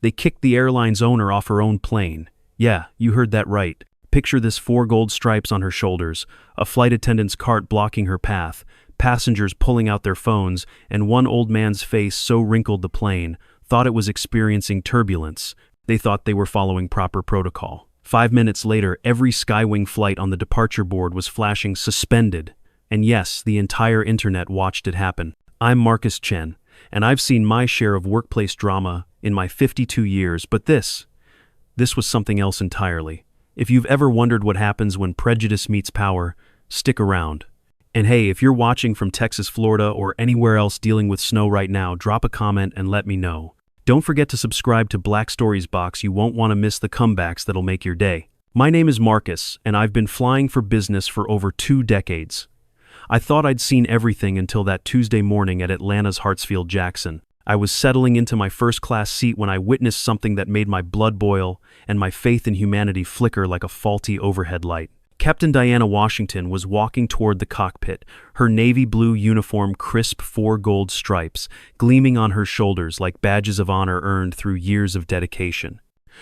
They kicked the airline's owner off her own plane. Yeah, you heard that right. Picture this: 4 gold stripes on her shoulders, a flight attendant's cart blocking her path, passengers pulling out their phones, and one old man's face so wrinkled the plane thought it was experiencing turbulence. They thought they were following proper protocol. 5 minutes later, every Skywing flight on the departure board was flashing suspended. And yes, the entire internet watched it happen. I'm Marcus Chen, and I've seen my share of workplace drama in my 52 years, but this was something else entirely. If you've ever wondered what happens when prejudice meets power, stick around. And hey, if you're watching from Texas, Florida, or anywhere else dealing with snow right now, drop a comment and let me know. Don't forget to subscribe to Black Stories Box. You won't want to miss the comebacks that'll make your day. My name is Marcus, and I've been flying for business for over 2 decades. I thought I'd seen everything until that Tuesday morning at Atlanta's Hartsfield-Jackson. I was settling into my first-class seat when I witnessed something that made my blood boil and my faith in humanity flicker like a faulty overhead light. Captain Diana Washington was walking toward the cockpit, her navy blue uniform crisp 4 gold stripes gleaming on her shoulders like badges of honor earned through years of dedication.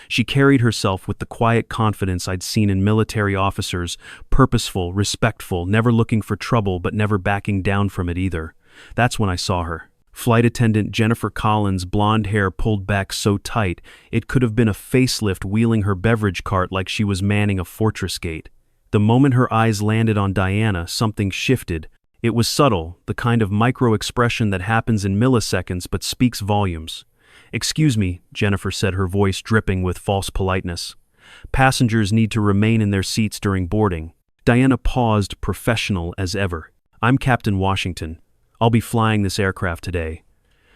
She carried herself with the quiet confidence I'd seen in military officers, purposeful, respectful, never looking for trouble but never backing down from it either. That's when I saw her. Flight attendant Jennifer Collins' blonde hair pulled back so tight it could have been a facelift wheeling her beverage cart like she was manning a fortress gate. The moment her eyes landed on Diana, something shifted. It was subtle, the kind of micro-expression that happens in milliseconds but speaks volumes. "Excuse me," Jennifer said, her voice dripping with false politeness. "Passengers need to remain in their seats during boarding." Diana paused, professional as ever. "I'm Captain Washington. I'll be flying this aircraft today."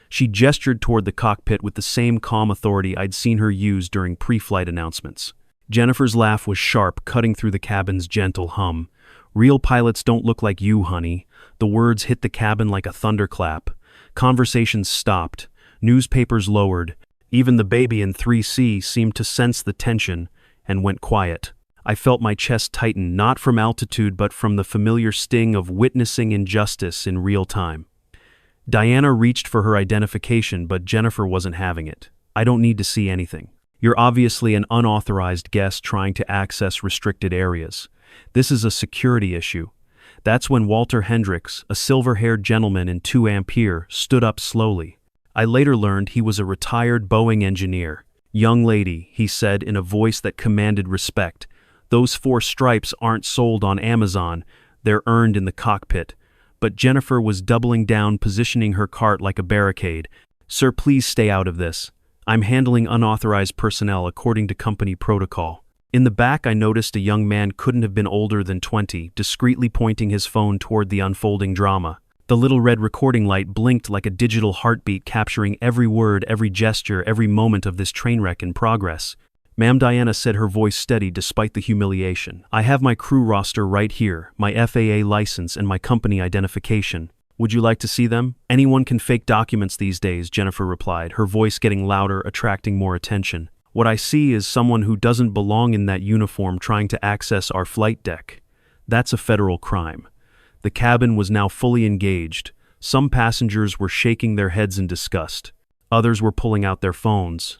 She gestured toward the cockpit with the same calm authority I'd seen her use during pre-flight announcements. Jennifer's laugh was sharp, cutting through the cabin's gentle hum. "Real pilots don't look like you, honey." The words hit the cabin like a thunderclap. Conversations stopped. Newspapers lowered. Even the baby in 3C seemed to sense the tension and went quiet. I felt my chest tighten, not from altitude but from the familiar sting of witnessing injustice in real time. Diana reached for her identification, but Jennifer wasn't having it. "I don't need to see anything. You're obviously an unauthorized guest trying to access restricted areas. This is a security issue." That's when Walter Hendricks, a silver-haired gentleman in 2 Ampere, stood up slowly. I later learned he was a retired Boeing engineer. "Young lady," he said in a voice that commanded respect, "those 4 stripes aren't sold on Amazon, they're earned in the cockpit." But Jennifer was doubling down, positioning her cart like a barricade. "Sir, please stay out of this. I'm handling unauthorized personnel according to company protocol." In the back, I noticed a young man couldn't have been older than 20, discreetly pointing his phone toward the unfolding drama. The little red recording light blinked like a digital heartbeat, capturing every word, every gesture, every moment of this train wreck in progress. "Ma'am," Diana said, her voice steady despite the humiliation, "I have my crew roster right here, my FAA license and my company identification. Would you like to see them?" "Anyone can fake documents these days," Jennifer replied, her voice getting louder, attracting more attention. "What I see is someone who doesn't belong in that uniform trying to access our flight deck. That's a federal crime." The cabin was now fully engaged. Some passengers were shaking their heads in disgust. Others were pulling out their phones.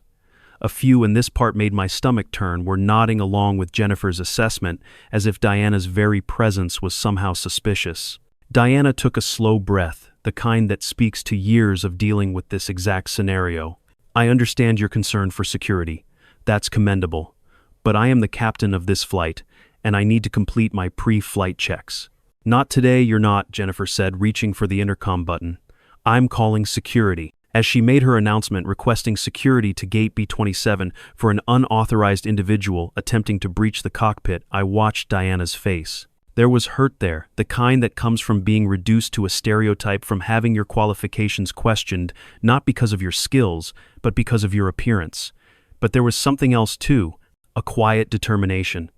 A few, and this part made my stomach turn, were nodding along with Jennifer's assessment as if Diana's very presence was somehow suspicious. Diana took a slow breath, the kind that speaks to years of dealing with this exact scenario. "I understand your concern for security. That's commendable. But I am the captain of this flight, and I need to complete my pre-flight checks." "Not today, you're not," Jennifer said, reaching for the intercom button. "I'm calling security." As she made her announcement requesting security to Gate B27 for an unauthorized individual attempting to breach the cockpit, I watched Diana's face. There was hurt there, the kind that comes from being reduced to a stereotype, from having your qualifications questioned, not because of your skills, but because of your appearance. But there was something else too, a quiet determination,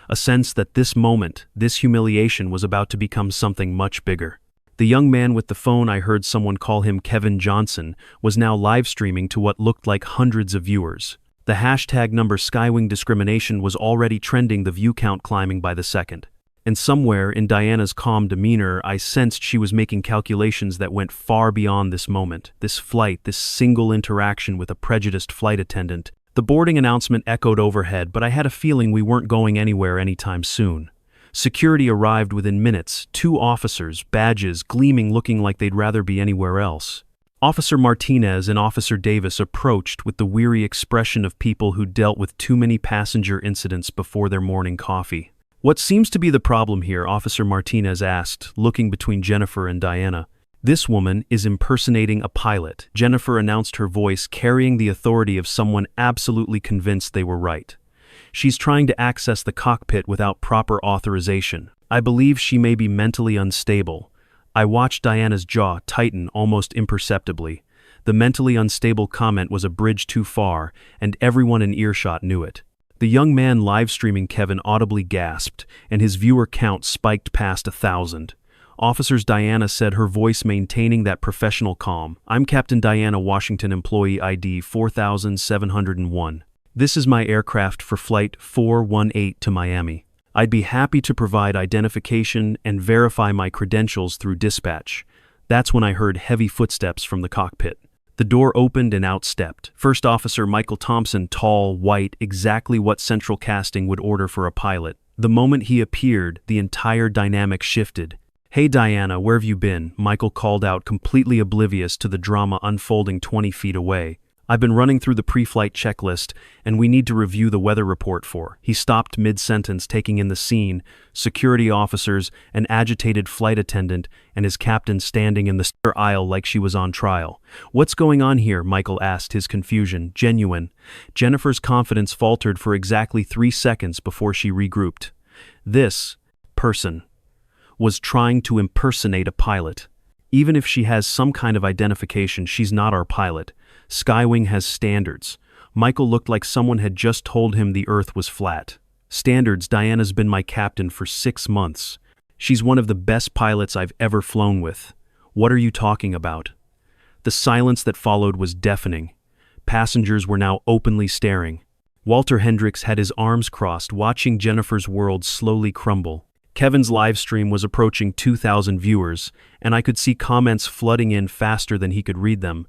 a sense that this moment, this humiliation, was about to become something much bigger. The young man with the phone, I heard someone call him Kevin Johnson, was now live streaming to what looked like hundreds of viewers. The hashtag number Skywing discrimination was already trending, the view count climbing by the second. And somewhere in Diana's calm demeanor, I sensed she was making calculations that went far beyond this moment, this flight, this single interaction with a prejudiced flight attendant. The boarding announcement echoed overhead, but I had a feeling we weren't going anywhere anytime soon. Security arrived within minutes, 2 officers, badges gleaming, looking like they'd rather be anywhere else. Officer Martinez and Officer Davis approached with the weary expression of people who dealt with too many passenger incidents before their morning coffee. "What seems to be the problem here?" Officer Martinez asked, looking between Jennifer and Diana. "This woman is impersonating a pilot," Jennifer announced, her voice carrying the authority of someone absolutely convinced they were right. "She's trying to access the cockpit without proper authorization. I believe she may be mentally unstable." I watched Diana's jaw tighten almost imperceptibly. The mentally unstable comment was a bridge too far, and everyone in earshot knew it. The young man live-streaming Kevin audibly gasped, and his viewer count spiked past 1,000. Officers, Diana said, her voice maintaining that professional calm. "I'm Captain Diana Washington, employee ID 4701. This is my aircraft for Flight 418 to Miami. I'd be happy to provide identification and verify my credentials through dispatch." That's when I heard heavy footsteps from the cockpit. The door opened and out stepped First Officer Michael Thompson, tall, white, exactly what Central Casting would order for a pilot. The moment he appeared, the entire dynamic shifted. "Hey Diana, where have you been?" Michael called out, completely oblivious to the drama unfolding 20 feet away. "I've been running through the pre-flight checklist, and we need to review the weather report for." He stopped mid-sentence, taking in the scene, security officers, an agitated flight attendant, and his captain standing in the center aisle like she was on trial. "What's going on here?" Michael asked, his confusion genuine. Jennifer's confidence faltered for exactly 3 seconds before she regrouped. This person was trying to impersonate a pilot. Even if she has some kind of identification, she's not our pilot. Skywing has standards. Michael looked like someone had just told him the earth was flat. "Standards? Diana's been my captain for 6 months. She's one of the best pilots I've ever flown with. What are you talking about?" The silence that followed was deafening. Passengers were now openly staring. Walter Hendricks had his arms crossed, watching Jennifer's world slowly crumble. Kevin's live stream was approaching 2,000 viewers, and I could see comments flooding in faster than he could read them.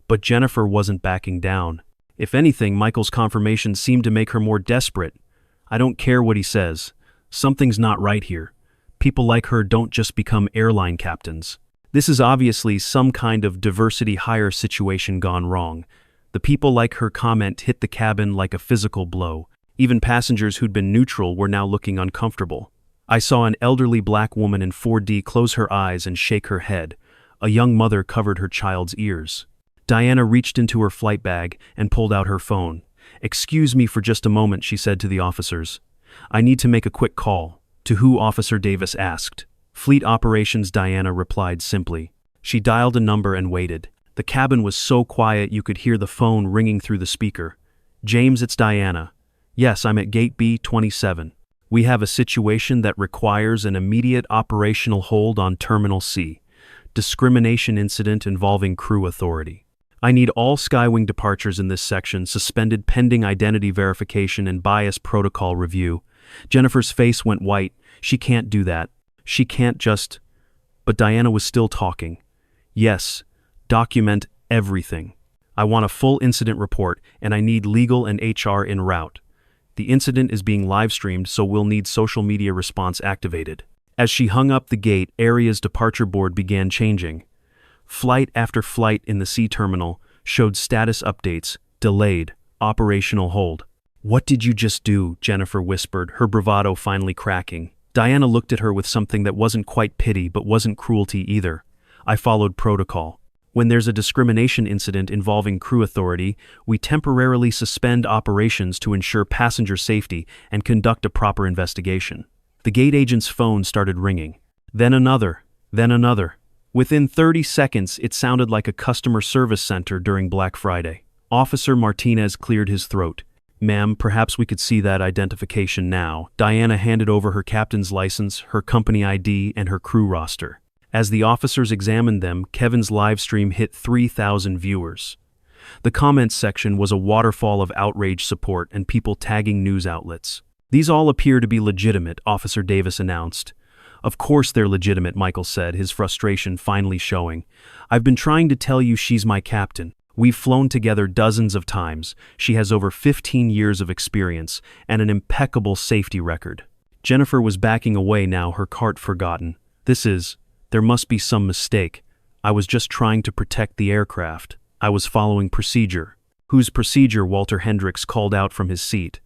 But Jennifer wasn't backing down. If anything, Michael's confirmation seemed to make her more desperate. "I don't care what he says. Something's not right here. People like her don't just become airline captains. This is obviously some kind of diversity hire situation gone wrong." The "people like her" comment hit the cabin like a physical blow. Even passengers who'd been neutral were now looking uncomfortable. I saw an elderly black woman in 4D close her eyes and shake her head. A young mother covered her child's ears. Diana reached into her flight bag and pulled out her phone. "Excuse me for just a moment," she said to the officers. "I need to make a quick call." "To who?" Officer Davis asked. "Fleet Operations," Diana replied simply. She dialed a number and waited. The cabin was so quiet you could hear the phone ringing through the speaker. "James, it's Diana." "Yes, I'm at Gate B27. We have a situation that requires an immediate operational hold on Terminal C. Discrimination incident involving crew authority. I need all Skywing departures in this section suspended pending identity verification and bias protocol review." Jennifer's face went white. "She can't do that. She can't just..." But Diana was still talking. "Yes, document everything. I want a full incident report, and I need legal and HR en route. The incident is being live-streamed, so we'll need social media response activated." As she hung up the gate, Aria's departure board began changing. Flight after flight in the C terminal showed status updates: delayed, operational hold. "What did you just do?" Jennifer whispered, her bravado finally cracking. Diana looked at her with something that wasn't quite pity but wasn't cruelty either. "I followed protocol. When there's a discrimination incident involving crew authority, we temporarily suspend operations to ensure passenger safety and conduct a proper investigation." The gate agent's phone started ringing. Then another, then another. Within 30 seconds, it sounded like a customer service center during Black Friday. Officer Martinez cleared his throat. "Ma'am, perhaps we could see that identification now." Diana handed over her captain's license, her company ID, and her crew roster. As the officers examined them, Kevin's live stream hit 3,000 viewers. The comments section was a waterfall of outrage support and people tagging news outlets. "These all appear to be legitimate," Officer Davis announced. "Of course they're legitimate," Michael said, his frustration finally showing. "I've been trying to tell you she's my captain. We've flown together dozens of times. She has over 15 years of experience and an impeccable safety record." Jennifer was backing away now, her cart forgotten. There must be some mistake. I was just trying to protect the aircraft. I was following procedure." "Whose procedure?" Walter Hendricks called out from his seat.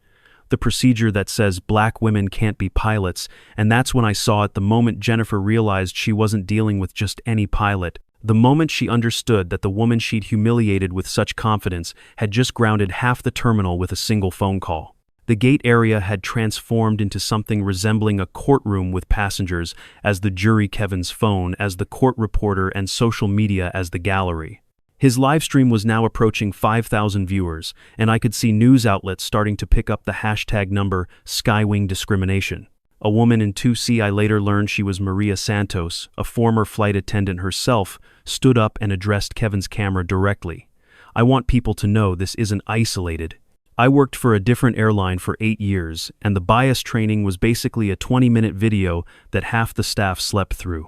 "The procedure that says black women can't be pilots," and that's when I saw it, the moment Jennifer realized she wasn't dealing with just any pilot. The moment she understood that the woman she'd humiliated with such confidence had just grounded half the terminal with a single phone call. The gate area had transformed into something resembling a courtroom with passengers as the jury, Kevin's phone as the court reporter, and social media as the gallery. His live stream was now approaching 5,000 viewers, and I could see news outlets starting to pick up the hashtag number Skywing discrimination. A woman in 2C, I later learned she was Maria Santos, a former flight attendant herself, stood up and addressed Kevin's camera directly. "I want people to know this isn't isolated. I worked for a different airline for 8 years, and the bias training was basically a 20-minute video that half the staff slept through."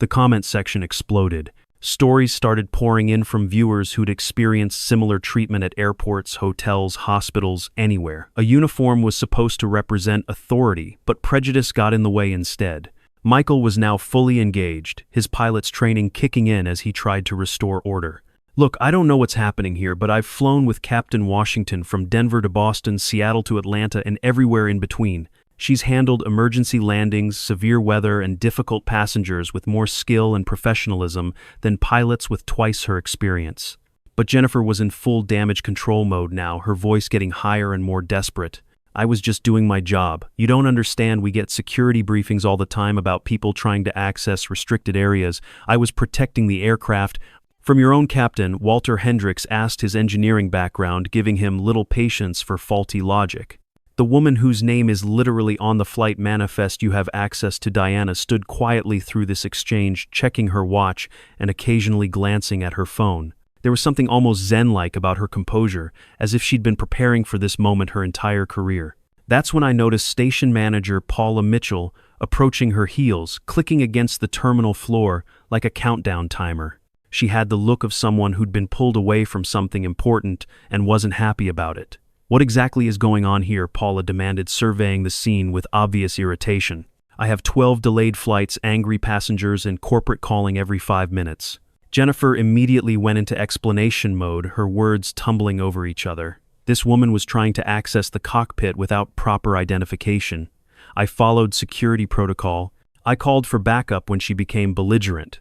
The comment section exploded. Stories started pouring in from viewers who'd experienced similar treatment at airports, hotels, hospitals, anywhere. A uniform was supposed to represent authority, but prejudice got in the way instead. Michael was now fully engaged, his pilot's training kicking in as he tried to restore order. "Look, I don't know what's happening here, but I've flown with Captain Washington from Denver to Boston, Seattle to Atlanta, and everywhere in between. She's handled emergency landings, severe weather, and difficult passengers with more skill and professionalism than pilots with twice her experience." But Jennifer was in full damage control mode now, her voice getting higher and more desperate. "I was just doing my job. You don't understand, we get security briefings all the time about people trying to access restricted areas. I was protecting the aircraft." "From your own captain," Walter Hendricks asked, his engineering background giving him little patience for faulty logic. "The woman whose name is literally on the flight manifest you have access to." Diana stood quietly through this exchange, checking her watch and occasionally glancing at her phone. There was something almost zen-like about her composure, as if she'd been preparing for this moment her entire career. That's when I noticed station manager Paula Mitchell approaching her heels, clicking against the terminal floor like a countdown timer. She had the look of someone who'd been pulled away from something important and wasn't happy about it. "What exactly is going on here?" Paula demanded, surveying the scene with obvious irritation. "I have 12 delayed flights, angry passengers, and corporate calling every 5 minutes. Jennifer immediately went into explanation mode, her words tumbling over each other. This woman was trying to access the cockpit without proper identification. I followed security protocol. I called for backup when she became belligerent."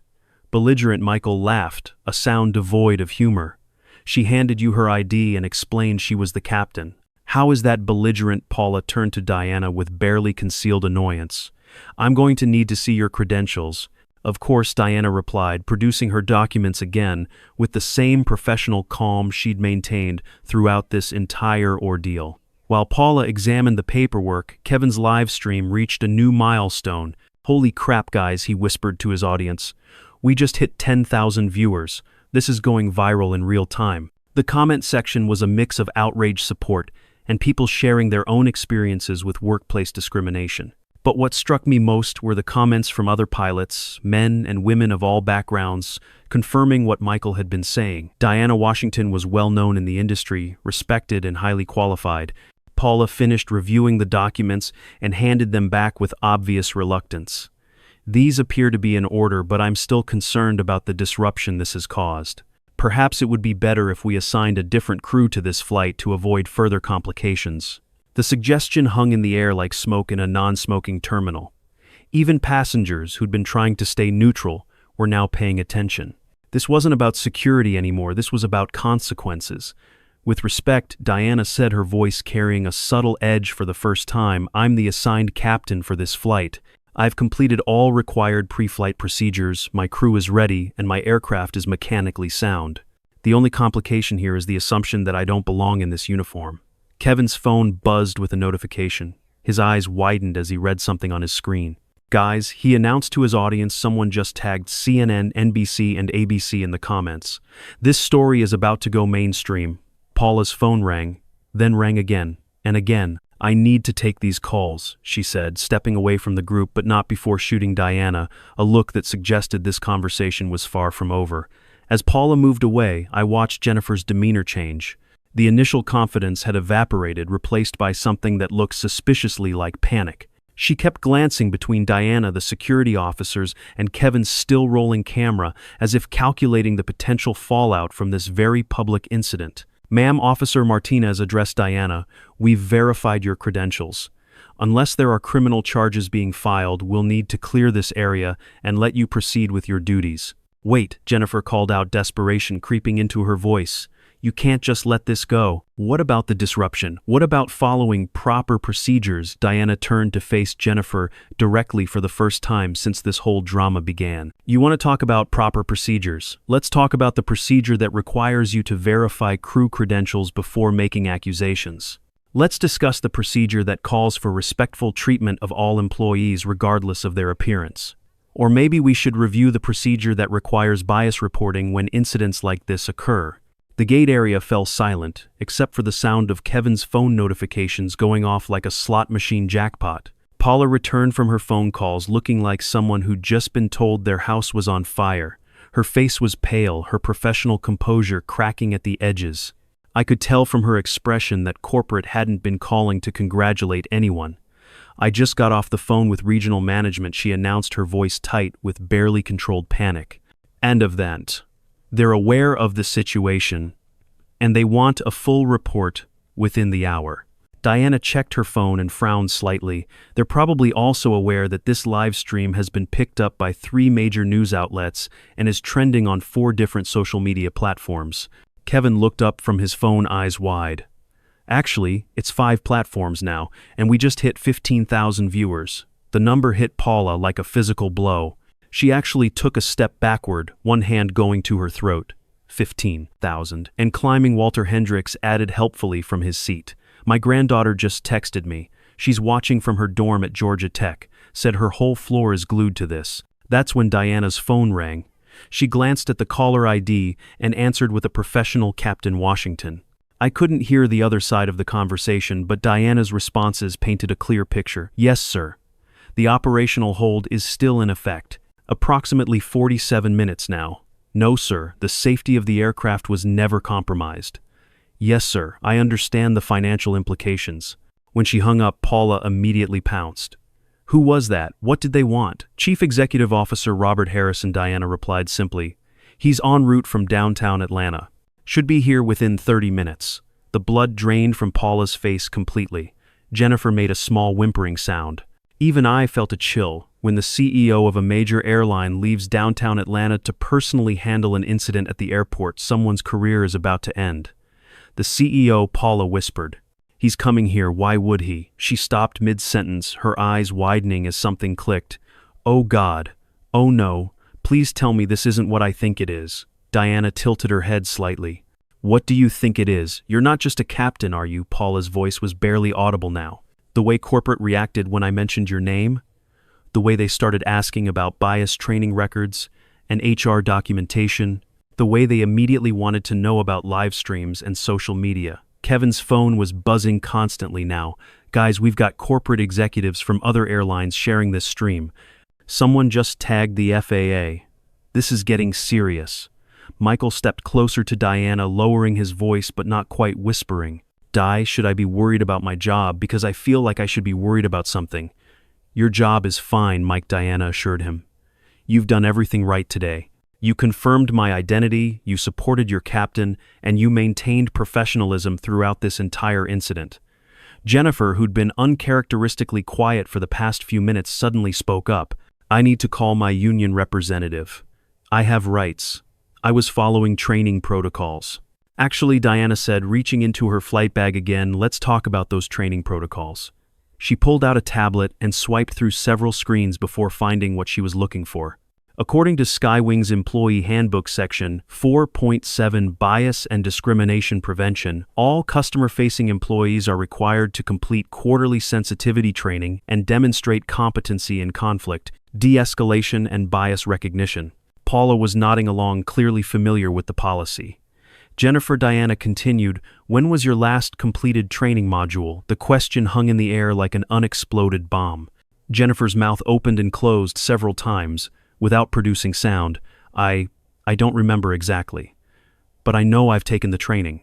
"Belligerent," Michael laughed, a sound devoid of humor. "She handed you her ID and explained she was the captain. How is that belligerent?" Paula turned to Diana with barely concealed annoyance. "I'm going to need to see your credentials." "Of course," Diana replied, producing her documents again with the same professional calm she'd maintained throughout this entire ordeal. While Paula examined the paperwork, Kevin's live stream reached a new milestone. "Holy crap, guys," he whispered to his audience. "We just hit 10,000 viewers. This is going viral in real time." The comment section was a mix of outrage, support, and people sharing their own experiences with workplace discrimination. But what struck me most were the comments from other pilots, men and women of all backgrounds, confirming what Michael had been saying. Diana Washington was well known in the industry, respected and highly qualified. Paula finished reviewing the documents and handed them back with obvious reluctance. "These appear to be in order, but I'm still concerned about the disruption this has caused. Perhaps it would be better if we assigned a different crew to this flight to avoid further complications." The suggestion hung in the air like smoke in a non-smoking terminal. Even passengers who'd been trying to stay neutral were now paying attention. This wasn't about security anymore, this was about consequences. With respect, Diana said, her voice carrying a subtle edge for the first time, "I'm the assigned captain for this flight. I've completed all required pre-flight procedures, my crew is ready, and my aircraft is mechanically sound. The only complication here is the assumption that I don't belong in this uniform." Kevin's phone buzzed with a notification. His eyes widened as he read something on his screen. "Guys," he announced to his audience, someone just tagged CNN, NBC, and ABC in the comments. "This story is about to go mainstream." Paula's phone rang, then rang again, and again. I need to take these calls, she said, stepping away from the group but not before shooting Diana a look that suggested this conversation was far from over. As Paula moved away, I watched Jennifer's demeanor change. The initial confidence had evaporated, replaced by something that looked suspiciously like panic. She kept glancing between Diana, the security officers, and Kevin's still-rolling camera, as if calculating the potential fallout from this very public incident. "Ma'am," Officer Martinez addressed Diana, "we've verified your credentials. Unless there are criminal charges being filed, we'll need to clear this area and let you proceed with your duties." "Wait," Jennifer called out, desperation creeping into her voice. "You can't just let this go. What about the disruption? What about following proper procedures?" Diana turned to face Jennifer directly for the first time since this whole drama began. "You want to talk about proper procedures? Let's talk about the procedure that requires you to verify crew credentials before making accusations. Let's discuss the procedure that calls for respectful treatment of all employees regardless of their appearance. Or maybe we should review the procedure that requires bias reporting when incidents like this occur." The gate area fell silent, except for the sound of Kevin's phone notifications going off like a slot machine jackpot. Paula returned from her phone calls looking like someone who'd just been told their house was on fire. Her face was pale, her professional composure cracking at the edges. I could tell from her expression that corporate hadn't been calling to congratulate anyone. "I just got off the phone with regional management," she announced, her voice tight with barely controlled panic. "And of that. They're aware of the situation, and they want a full report within the hour." Diana checked her phone and frowned slightly. "They're probably also aware that this live stream has been picked up by 3 major news outlets and is trending on 4 different social media platforms." Kevin looked up from his phone, eyes wide. "Actually, it's 5 platforms now, and we just hit 15,000 viewers." The number hit Paula like a physical blow. She actually took a step backward, one hand going to her throat. 15,000. And climbing Walter Hendricks added helpfully from his seat. "My granddaughter just texted me. She's watching from her dorm at Georgia Tech. Said her whole floor is glued to this." That's when Diana's phone rang. She glanced at the caller ID and answered with a professional Captain Washington. I couldn't hear the other side of the conversation, but Diana's responses painted a clear picture. "Yes, sir. The operational hold is still in effect. Approximately 47 minutes now. No, sir, the safety of the aircraft was never compromised." "Yes, sir, I understand the financial implications." When she hung up, Paula immediately pounced. "Who was that? What did they want?" "Chief Executive Officer Robert Harrison," Diana replied simply. "He's en route from downtown Atlanta. Should be here within 30 minutes. The blood drained from Paula's face completely. Jennifer made a small whimpering sound. Even I felt a chill. When the CEO of a major airline leaves downtown Atlanta to personally handle an incident at the airport, someone's career is about to end. The CEO, Paula whispered. "He's coming here, why would he?" She stopped mid-sentence, her eyes widening as something clicked. "Oh God. Oh no. Please tell me this isn't what I think it is." Diana tilted her head slightly. "What do you think it is? You're not just a captain, are you?" Paula's voice was barely audible now. "The way corporate reacted when I mentioned your name? The way they started asking about bias training records and HR documentation? The way they immediately wanted to know about live streams and social media?" Kevin's phone was buzzing constantly now. "Guys, we've got corporate executives from other airlines sharing this stream. Someone just tagged the FAA. This is getting serious." Michael stepped closer to Diana, lowering his voice but not quite whispering. "Di, should I be worried about my job? Because I feel like I should be worried about something." "Your job is fine," Mike, Diana assured him. "You've done everything right today. You confirmed my identity, you supported your captain, and you maintained professionalism throughout this entire incident." Jennifer, who'd been uncharacteristically quiet for the past few minutes, suddenly spoke up. "I need to call my union representative. I have rights. I was following training protocols." "Actually," Diana said, reaching into her flight bag again, "let's talk about those training protocols." She pulled out a tablet and swiped through several screens before finding what she was looking for. According to Skywing's Employee Handbook section 4.7 Bias and Discrimination Prevention, all customer-facing employees are required to complete quarterly sensitivity training and demonstrate competency in conflict, de-escalation, and bias recognition. Paula was nodding along, clearly familiar with the policy. Diana continued, "When was your last completed training module?" The question hung in the air like an unexploded bomb. Jennifer's mouth opened and closed several times, without producing sound. I don't remember exactly. But I know I've taken the training."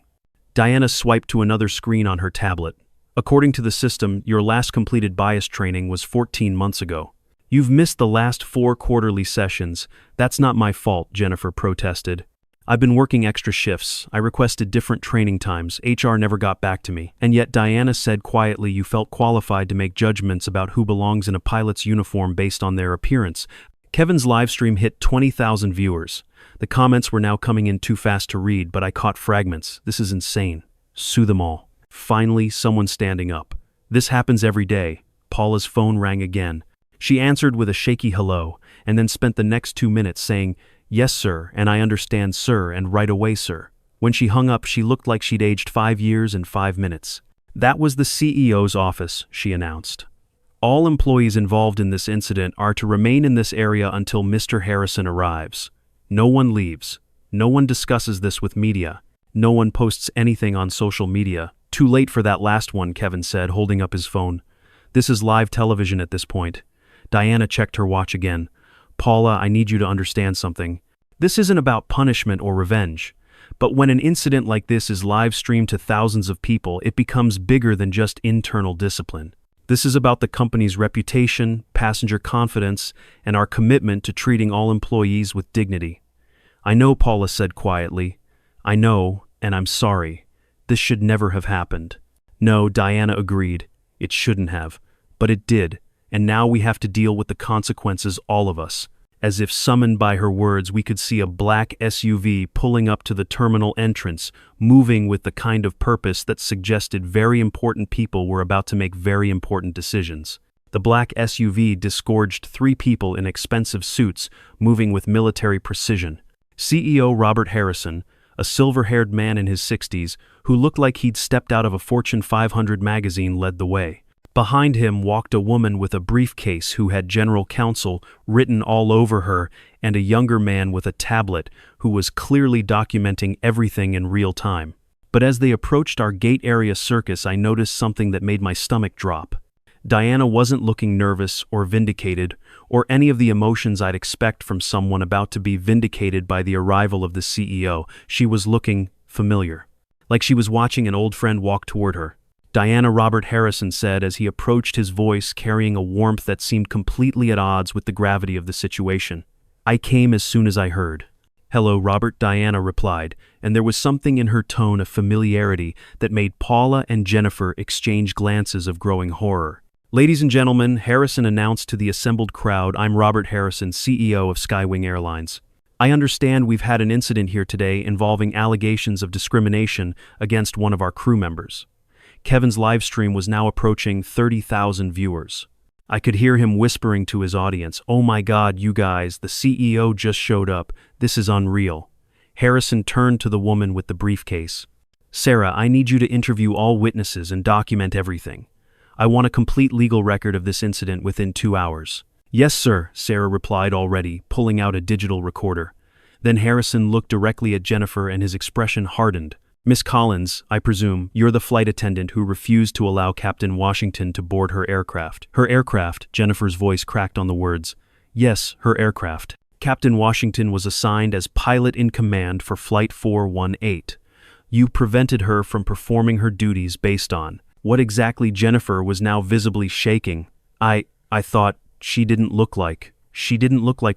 Diana swiped to another screen on her tablet. "According to the system, your last completed bias training was 14 months ago. You've missed the last 4 quarterly sessions. That's not my fault," Jennifer protested. "I've been working extra shifts. I requested different training times. HR never got back to me." And yet Diana said quietly, "You felt qualified to make judgments about who belongs in a pilot's uniform based on their appearance." Kevin's livestream hit 20,000 viewers. The comments were now coming in too fast to read, but I caught fragments. "This is insane. Sue them all." Finally, someone standing up. "This happens every day." Paula's phone rang again. She answered with a shaky hello, and then spent the next 2 minutes saying, "Yes, sir, and I understand, sir, and right away, sir." When she hung up, she looked like she'd aged 5 years and 5 minutes. "That was the CEO's office," she announced. "All employees involved in this incident are to remain in this area until Mr. Harrison arrives. No one leaves. No one discusses this with media. No one posts anything on social media." "Too late for that last one," Kevin said, holding up his phone. "This is live television at this point." Diana checked her watch again. "Paula, I need you to understand something. This isn't about punishment or revenge. But when an incident like this is live-streamed to thousands of people, it becomes bigger than just internal discipline. This is about the company's reputation, passenger confidence, and our commitment to treating all employees with dignity." "I know," Paula said quietly. "I know, and I'm sorry. This should never have happened." "No," Diana agreed. "It shouldn't have. But it did, and now we have to deal with the consequences, all of us." As if summoned by her words, we could see a black SUV pulling up to the terminal entrance, moving with the kind of purpose that suggested very important people were about to make very important decisions. The black SUV disgorged 3 people in expensive suits, moving with military precision. CEO Robert Harrison, a silver-haired man in his 60s, who looked like he'd stepped out of a Fortune 500 magazine, led the way. Behind him walked a woman with a briefcase who had General Counsel written all over her, and a younger man with a tablet who was clearly documenting everything in real time. But as they approached our gate area circus, I noticed something that made my stomach drop. Diana wasn't looking nervous or vindicated, or any of the emotions I'd expect from someone about to be vindicated by the arrival of the CEO. She was looking familiar, like she was watching an old friend walk toward her. "Diana," Robert Harrison said as he approached, his voice carrying a warmth that seemed completely at odds with the gravity of the situation. "I came as soon as I heard." "Hello, Robert," Diana replied, and there was something in her tone of familiarity that made Paula and Jennifer exchange glances of growing horror. "Ladies and gentlemen," Harrison announced to the assembled crowd, "I'm Robert Harrison, CEO of Skywing Airlines. I understand we've had an incident here today involving allegations of discrimination against one of our crew members." Kevin's livestream was now approaching 30,000 viewers. I could hear him whispering to his audience, "Oh my God, you guys, the CEO just showed up. This is unreal." Harrison turned to the woman with the briefcase. "Sarah, I need you to interview all witnesses and document everything. I want a complete legal record of this incident within 2 hours." "Yes, sir," Sarah replied already, pulling out a digital recorder. Then Harrison looked directly at Jennifer and his expression hardened. "Miss Collins, I presume, you're the flight attendant who refused to allow Captain Washington to board her aircraft." "Her aircraft," Jennifer's voice cracked on the words. "Yes, her aircraft. Captain Washington was assigned as pilot in command for Flight 418. You prevented her from performing her duties based on..." What exactly? Jennifer was now visibly shaking. I thought she didn't look like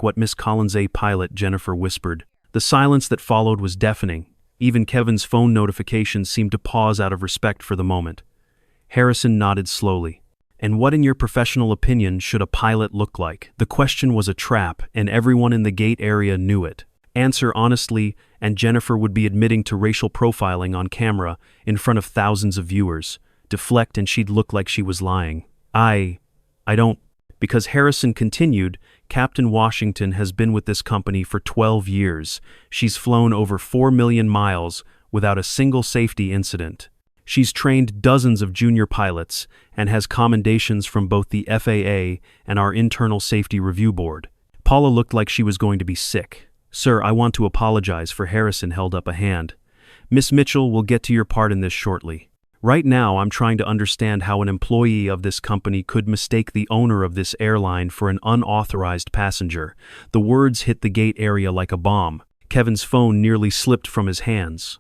what Miss Collins, a pilot," Jennifer whispered. The silence that followed was deafening. Even Kevin's phone notifications seemed to pause out of respect for the moment. Harrison nodded slowly. "And what, in your professional opinion, should a pilot look like?" The question was a trap, and everyone in the gate area knew it. Answer honestly, and Jennifer would be admitting to racial profiling on camera in front of thousands of viewers. Deflect and she'd look like she was lying. I don't. Because Harrison continued, "Captain Washington has been with this company for 12 years. She's flown over 4 million miles without a single safety incident. She's trained dozens of junior pilots and has commendations from both the FAA and our Internal Safety Review Board." Paula looked like she was going to be sick. "Sir, I want to apologize for..." Harrison held up a hand. Miss Mitchell will get to your part in this shortly. Right now, I'm trying to understand how an employee of this company could mistake the owner of this airline for an unauthorized passenger. The words hit the gate area like a bomb. Kevin's phone nearly slipped from his hands.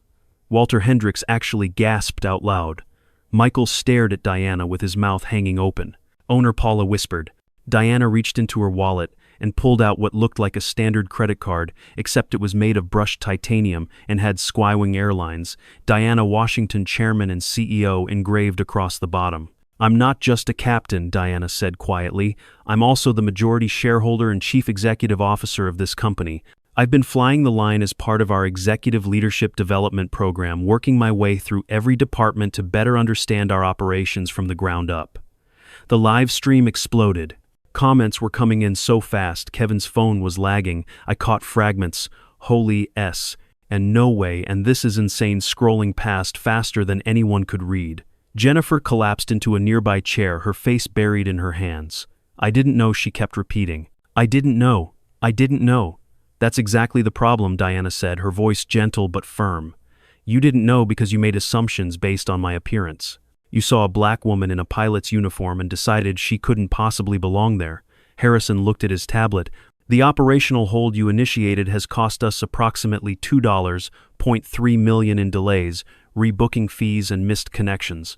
Walter Hendricks actually gasped out loud. Michael stared at Diana with his mouth hanging open. Owner Paula whispered. Diana reached into her wallet and pulled out what looked like a standard credit card, except it was made of brushed titanium and had Skywing Airlines, Diana Washington Chairman and CEO engraved across the bottom. I'm not just a captain, Diana said quietly. I'm also the majority shareholder and chief executive officer of this company. I've been flying the line as part of our executive leadership development program, working my way through every department to better understand our operations from the ground up. The live stream exploded. Comments were coming in so fast, Kevin's phone was lagging. I caught fragments. Holy S. And no way, and this is insane, scrolling past faster than anyone could read. Jennifer collapsed into a nearby chair, her face buried in her hands. I didn't know, she kept repeating. I didn't know. I didn't know. That's exactly the problem, Diana said, her voice gentle but firm. You didn't know because you made assumptions based on my appearance. You saw a black woman in a pilot's uniform and decided she couldn't possibly belong there. Harrison looked at his tablet. The operational hold you initiated has cost us approximately $2.3 million in delays, rebooking fees and missed connections.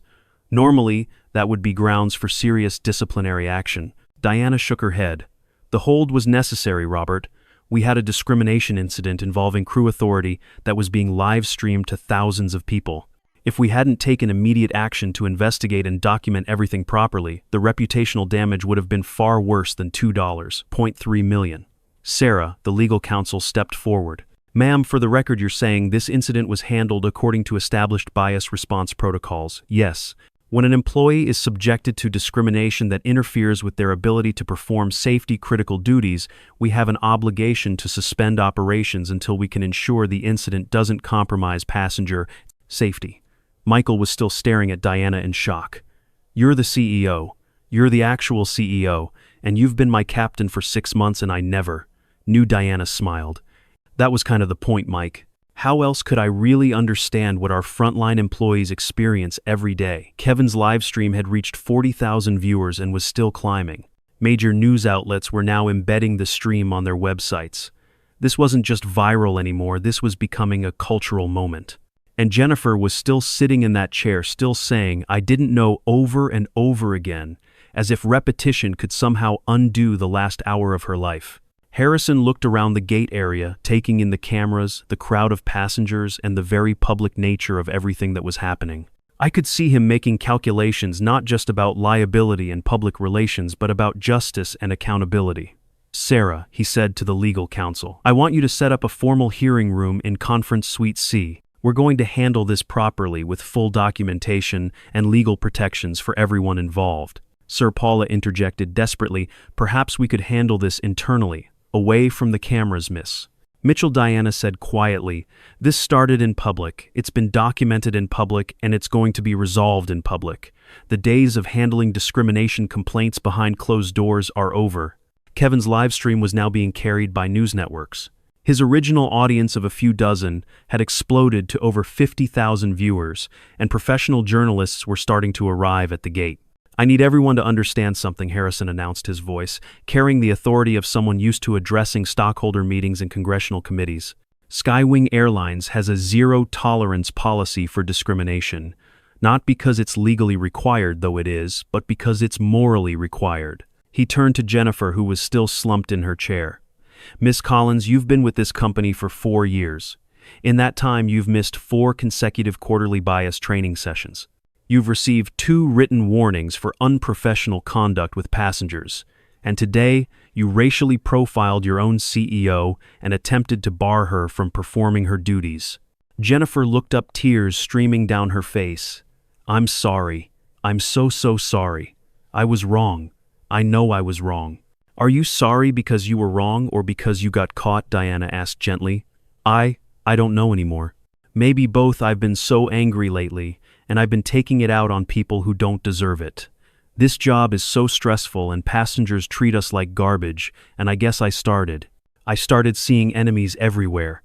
Normally, that would be grounds for serious disciplinary action. Diana shook her head. The hold was necessary, Robert. We had a discrimination incident involving crew authority that was being live-streamed to thousands of people. If we hadn't taken immediate action to investigate and document everything properly, the reputational damage would have been far worse than $2.3 million. Sarah, the legal counsel, stepped forward. Ma'am, for the record, you're saying this incident was handled according to established bias response protocols. Yes. When an employee is subjected to discrimination that interferes with their ability to perform safety-critical duties, we have an obligation to suspend operations until we can ensure the incident doesn't compromise passenger safety. Michael was still staring at Diana in shock. You're the CEO. You're the actual CEO, and you've been my captain for 6 months and I never knew. Diana smiled. That was kind of the point, Mike. How else could I really understand what our frontline employees experience every day? Kevin's live stream had reached 40,000 viewers and was still climbing. Major news outlets were now embedding the stream on their websites. This wasn't just viral anymore, this was becoming a cultural moment. And Jennifer was still sitting in that chair, still saying, I didn't know, over and over again, as if repetition could somehow undo the last hour of her life. Harrison looked around the gate area, taking in the cameras, the crowd of passengers, and the very public nature of everything that was happening. I could see him making calculations not just about liability and public relations, but about justice and accountability. Sarah, he said to the legal counsel, I want you to set up a formal hearing room in Conference Suite C. We're going to handle this properly with full documentation and legal protections for everyone involved. Sir Paula interjected desperately, perhaps we could handle this internally, away from the cameras, miss. Mitchell, Diana said quietly, this started in public, it's been documented in public, and it's going to be resolved in public. The days of handling discrimination complaints behind closed doors are over. Kevin's live stream was now being carried by news networks. His original audience of a few dozen had exploded to over 50,000 viewers, and professional journalists were starting to arrive at the gate. I need everyone to understand something, Harrison announced, his voice carrying the authority of someone used to addressing stockholder meetings and congressional committees. Skywing Airlines has a zero-tolerance policy for discrimination, not because it's legally required, though it is, but because it's morally required. He turned to Jennifer, who was still slumped in her chair. Miss Collins, you've been with this company for 4 years. In that time, you've missed 4 consecutive quarterly bias training sessions. You've received 2 written warnings for unprofessional conduct with passengers. And today, you racially profiled your own CEO and attempted to bar her from performing her duties. Jennifer looked up, tears streaming down her face. I'm sorry. I'm so sorry. I was wrong. I know I was wrong. Are you sorry because you were wrong or because you got caught? Diana asked gently. I don't know anymore. Maybe both. I've been so angry lately, and I've been taking it out on people who don't deserve it. This job is so stressful and passengers treat us like garbage, and I guess I started seeing enemies everywhere.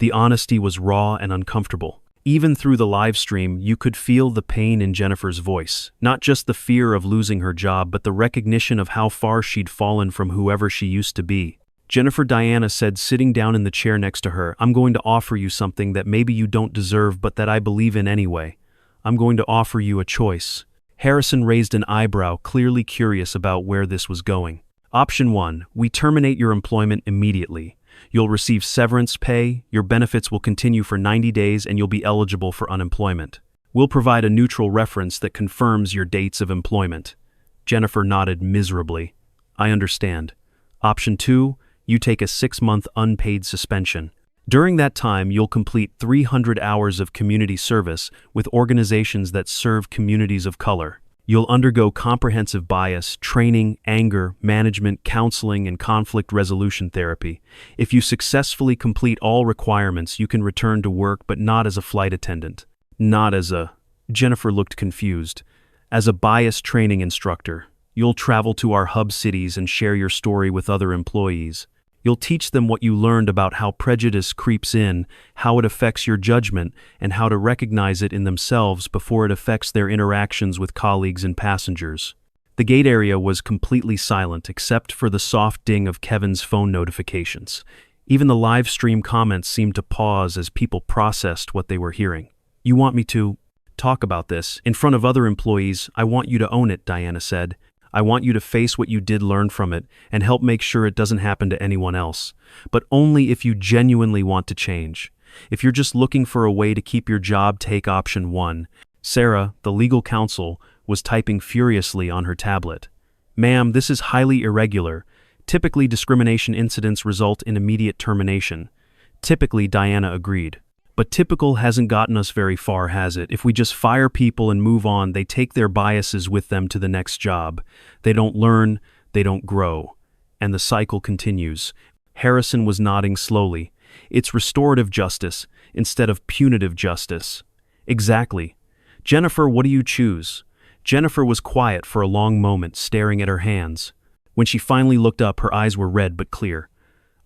The honesty was raw and uncomfortable. Even through the live stream, you could feel the pain in Jennifer's voice. Not just the fear of losing her job, but the recognition of how far she'd fallen from whoever she used to be. Jennifer, Diana said, sitting down in the chair next to her, "I'm going to offer you something that maybe you don't deserve, but that I believe in anyway. I'm going to offer you a choice." Harrison raised an eyebrow, clearly curious about where this was going. Option 1, we terminate your employment immediately. You'll receive severance pay, your benefits will continue for 90 days, and you'll be eligible for unemployment. We'll provide a neutral reference that confirms your dates of employment. Jennifer nodded miserably. "I understand." Option 2, you take a 6-month unpaid suspension. During that time, you'll complete 300 hours of community service with organizations that serve communities of color. You'll undergo comprehensive bias, training, anger, management, counseling, and conflict resolution therapy. If you successfully complete all requirements, you can return to work, but not as a flight attendant. Not as a... Jennifer looked confused. As a bias training instructor. You'll travel to our hub cities and share your story with other employees. You'll teach them what you learned about how prejudice creeps in, how it affects your judgment, and how to recognize it in themselves before it affects their interactions with colleagues and passengers. The gate area was completely silent except for the soft ding of Kevin's phone notifications. Even the live stream comments seemed to pause as people processed what they were hearing. "You want me to talk about this in front of other employees? I want you to own it," Diana said. "I want you to face what you did learn from it and help make sure it doesn't happen to anyone else. But only if you genuinely want to change. If you're just looking for a way to keep your job, take option 1. Sarah, the legal counsel, was typing furiously on her tablet. "Ma'am, this is highly irregular. Typically, discrimination incidents result in immediate termination." Typically, Diana agreed. "But typical hasn't gotten us very far, has it? If we just fire people and move on, they take their biases with them to the next job. They don't learn, they don't grow. And the cycle continues." Harrison was nodding slowly. "It's restorative justice instead of punitive justice." "Exactly. Jennifer, what do you choose?" Jennifer was quiet for a long moment, staring at her hands. When she finally looked up, her eyes were red but clear.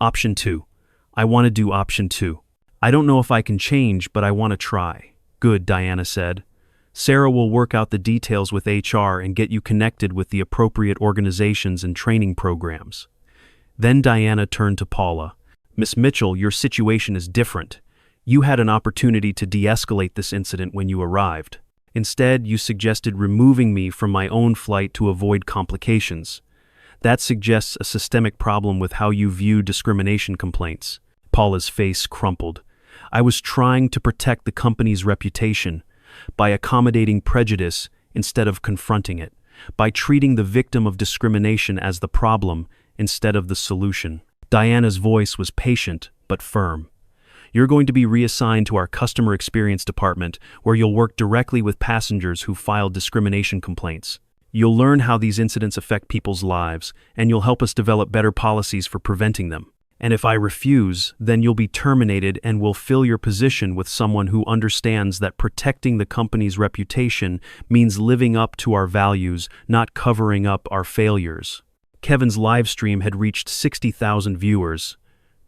"Option 2. I want to do option 2. I don't know if I can change, but I want to try." "Good," Diana said. "Sarah will work out the details with HR and get you connected with the appropriate organizations and training programs." Then Diana turned to Paula. "Miss Mitchell, your situation is different. You had an opportunity to de-escalate this incident when you arrived. Instead, you suggested removing me from my own flight to avoid complications. That suggests a systemic problem with how you view discrimination complaints." Paula's face crumpled. "I was trying to protect the company's reputation by accommodating prejudice instead of confronting it, by treating the victim of discrimination as the problem instead of the solution." Diana's voice was patient but firm. "You're going to be reassigned to our customer experience department, where you'll work directly with passengers who filed discrimination complaints. You'll learn how these incidents affect people's lives, and you'll help us develop better policies for preventing them. And if I refuse, then you'll be terminated and we'll fill your position with someone who understands that protecting the company's reputation means living up to our values, not covering up our failures." Kevin's live stream had reached 60,000 viewers.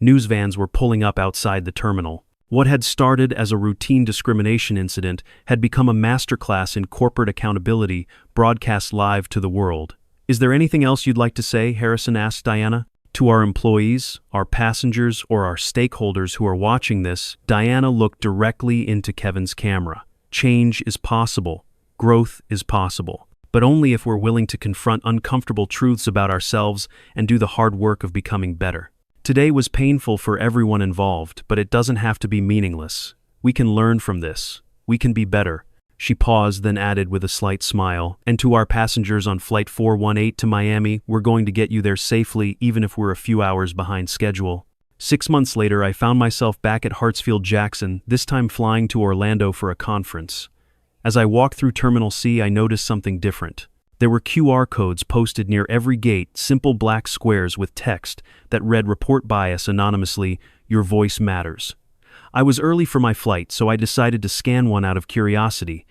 News vans were pulling up outside the terminal. What had started as a routine discrimination incident had become a masterclass in corporate accountability, broadcast live to the world. "Is there anything else you'd like to say?" Harrison asked Diana. To our employees, our passengers, or our stakeholders who are watching this, Diana looked directly into Kevin's camera. Change is possible. Growth is possible. But only if we're willing to confront uncomfortable truths about ourselves and do the hard work of becoming better. Today was painful for everyone involved, but it doesn't have to be meaningless. We can learn from this. We can be better. She paused, then added with a slight smile, "And to our passengers on Flight 418 to Miami, we're going to get you there safely, even if we're a few hours behind schedule." 6 months later, I found myself back at Hartsfield-Jackson, this time flying to Orlando for a conference. As I walked through Terminal C, I noticed something different. There were QR codes posted near every gate, simple black squares with text that read "Report bias anonymously, your voice matters." I was early for my flight, so I decided to scan one out of curiosity.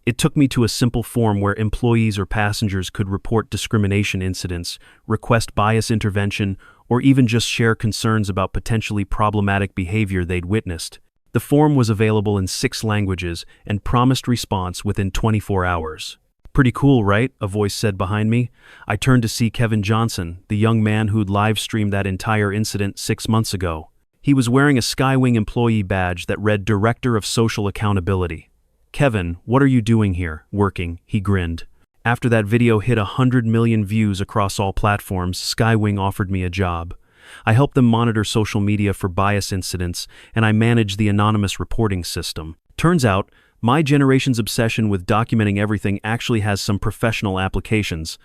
It took me to a simple form where employees or passengers could report discrimination incidents, request bias intervention, or even just share concerns about potentially problematic behavior they'd witnessed. The form was available in 6 languages and promised response within 24 hours. "Pretty cool, right?" a voice said behind me. I turned to see Kevin Johnson, the young man who'd live-streamed that entire incident 6 months ago. He was wearing a Skywing employee badge that read Director of Social Accountability. "Kevin, what are you doing here?" "Working," he grinned. "After that video hit 100 million views across all platforms, Skywing offered me a job. I help them monitor social media for bias incidents, and I manage the anonymous reporting system. Turns out, my generation's obsession with documenting everything actually has some professional applications."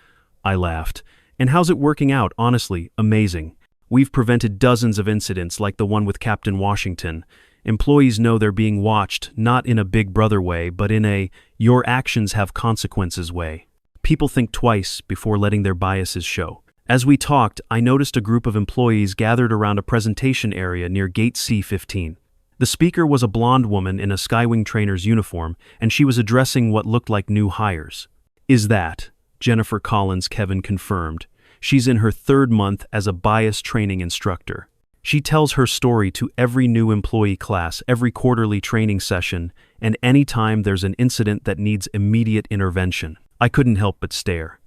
I laughed. "And how's it working out? Honestly, amazing. We've prevented dozens of incidents like the one with Captain Washington. Employees know they're being watched, not in a Big Brother way, but in a your actions have consequences way. People think twice before letting their biases show." As we talked, I noticed a group of employees gathered around a presentation area near Gate C15. The speaker was a blonde woman in a Skywing trainer's uniform, and she was addressing what looked like new hires. "Is that Jennifer Collins?" Kevin confirmed. "She's in her 3rd month as a bias training instructor. She tells her story to every new employee class, every quarterly training session, and any time there's an incident that needs immediate intervention." I couldn't help but stare.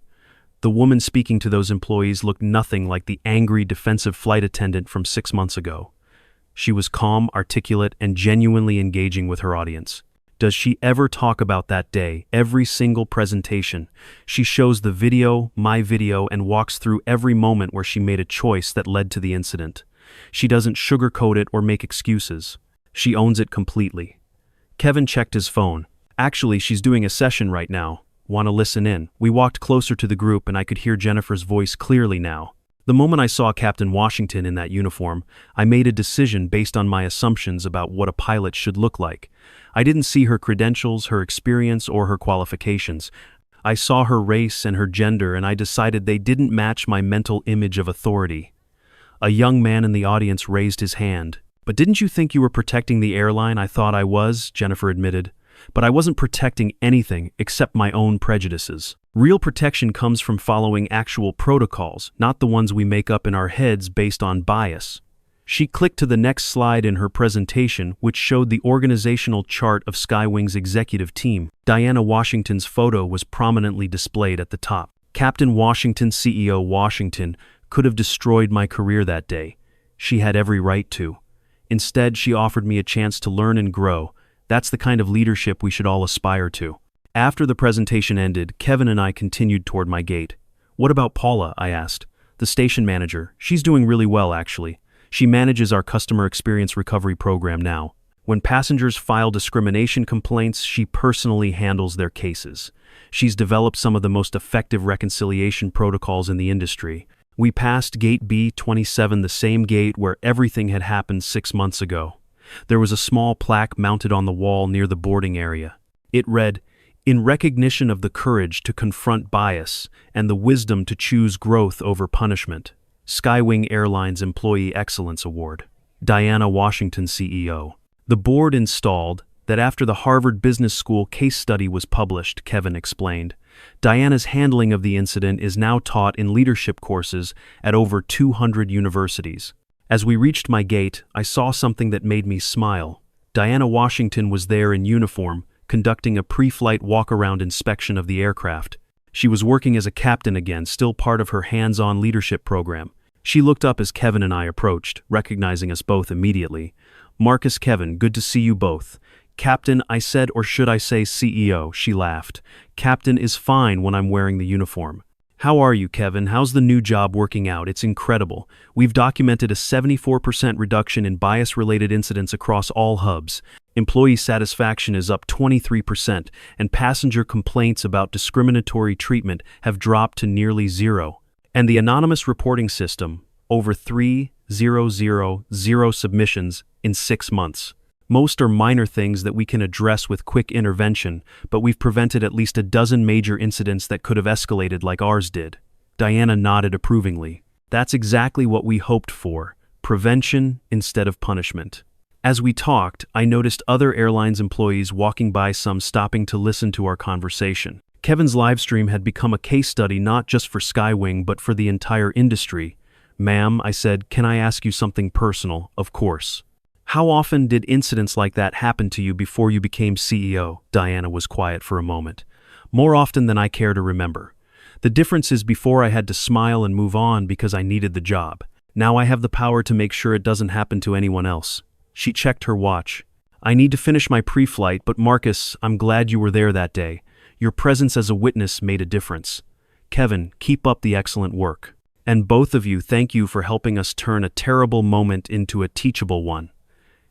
The woman speaking to those employees looked nothing like the angry, defensive flight attendant from 6 months ago. She was calm, articulate, and genuinely engaging with her audience. Does she ever talk about that day? Every single presentation. She shows the video, my video, and walks through every moment where she made a choice that led to the incident. She doesn't sugarcoat it or make excuses. She owns it completely. Kevin checked his phone. "Actually, she's doing a session right now. Want to listen in?" We walked closer to the group and I could hear Jennifer's voice clearly now. The moment I saw Captain Washington in that uniform, I made a decision based on my assumptions about what a pilot should look like. I didn't see her credentials, her experience, or her qualifications. I saw her race and her gender, and I decided they didn't match my mental image of authority. A young man in the audience raised his hand. "But didn't you think you were protecting the airline?" "I thought I was," Jennifer admitted. "But I wasn't protecting anything except my own prejudices. Real protection comes from following actual protocols, not the ones we make up in our heads based on bias." She clicked to the next slide in her presentation, which showed the organizational chart of Skywing's executive team. Diana Washington's photo was prominently displayed at the top. Captain Washington, CEO Washington, could have destroyed my career that day. She had every right to. Instead, she offered me a chance to learn and grow. That's the kind of leadership we should all aspire to. After the presentation ended, Kevin and I continued toward my gate. "What about Paula?" I asked. "The station manager. She's doing really well, actually. She manages our customer experience recovery program now. When passengers file discrimination complaints, she personally handles their cases. She's developed some of the most effective reconciliation protocols in the industry." We passed Gate B27, the same gate where everything had happened 6 months ago. There was a small plaque mounted on the wall near the boarding area. It read, "In recognition of the courage to confront bias and the wisdom to choose growth over punishment, Skywing Airlines Employee Excellence Award. Diana Washington, CEO." The board installed that after the Harvard Business School case study was published, Kevin explained. Diana's handling of the incident is now taught in leadership courses at over 200 universities. As we reached my gate, I saw something that made me smile. Diana Washington was there in uniform, conducting a pre-flight walk-around inspection of the aircraft. She was working as a captain again, still part of her hands-on leadership program. She looked up as Kevin and I approached, recognizing us both immediately. "Marcus, Kevin, good to see you both." "Captain," I said, or should I say CEO? She laughed. "Captain is fine when I'm wearing the uniform." "How are you, Kevin? How's the new job working out?" "It's incredible. We've documented a 74% reduction in bias-related incidents across all hubs. Employee satisfaction is up 23%, and passenger complaints about discriminatory treatment have dropped to nearly zero. And the anonymous reporting system, over 3,000 submissions in 6 months. Most are minor things that we can address with quick intervention, but we've prevented at least a dozen major incidents that could have escalated like ours did." Diana nodded approvingly. "That's exactly what we hoped for, prevention instead of punishment." As we talked, I noticed other airlines employees walking by, some stopping to listen to our conversation. Kevin's livestream had become a case study not just for Skywing but for the entire industry. "Ma'am," I said, "can I ask you something personal?" "Of course." How often did incidents like that happen to you before you became CEO? Diana was quiet for a moment. More often than I care to remember. The difference is before I had to smile and move on because I needed the job. Now I have the power to make sure it doesn't happen to anyone else. She checked her watch. I need to finish my pre-flight, but Marcus, I'm glad you were there that day. Your presence as a witness made a difference. Kevin, keep up the excellent work. And both of you, thank you for helping us turn a terrible moment into a teachable one.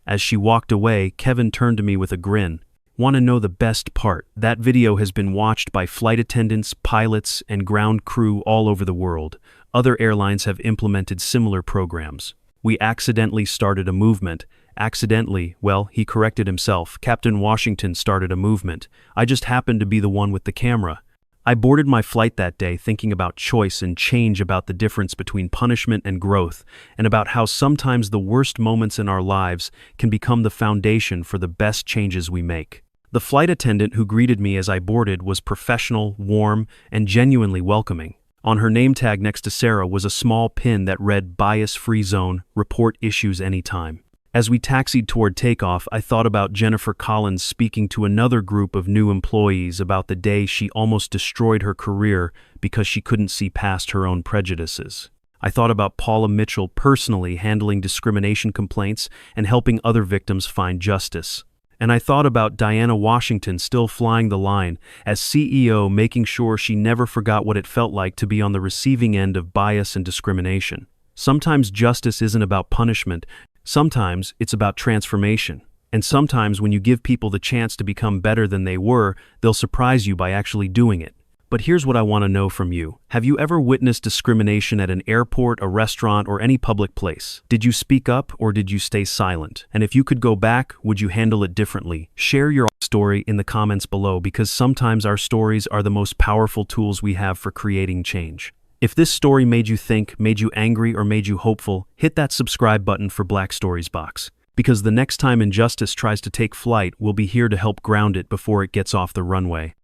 As she walked away, Kevin turned to me with a grin. Want to know the best part? That video has been watched by flight attendants, pilots, and ground crew all over the world. Other airlines have implemented similar programs. We accidentally started a movement. Accidentally, well, he corrected himself. Captain Washington started a movement. I just happened to be the one with the camera. I boarded my flight that day thinking about choice and change, about the difference between punishment and growth, and about how sometimes the worst moments in our lives can become the foundation for the best changes we make. The flight attendant who greeted me as I boarded was professional, warm, and genuinely welcoming. On her name tag next to Sarah was a small pin that read "Bias-Free Zone, report issues anytime." As we taxied toward takeoff, I thought about Jennifer Collins speaking to another group of new employees about the day she almost destroyed her career because she couldn't see past her own prejudices. I thought about Paula Mitchell personally handling discrimination complaints and helping other victims find justice. And I thought about Diana Washington still flying the line as CEO, making sure she never forgot what it felt like to be on the receiving end of bias and discrimination. Sometimes justice isn't about punishment. Sometimes it's about transformation. And sometimes when you give people the chance to become better than they were, they'll surprise you by actually doing it. But here's what I want to know from you. Have you ever witnessed discrimination at an airport, a restaurant, or any public place? Did you speak up or did you stay silent? And if you could go back, would you handle it differently? Share your story in the comments below, because sometimes our stories are the most powerful tools we have for creating change. If this story made you think, made you angry, or made you hopeful, hit that subscribe button for Black Stories Box. Because the next time injustice tries to take flight, we'll be here to help ground it before it gets off the runway.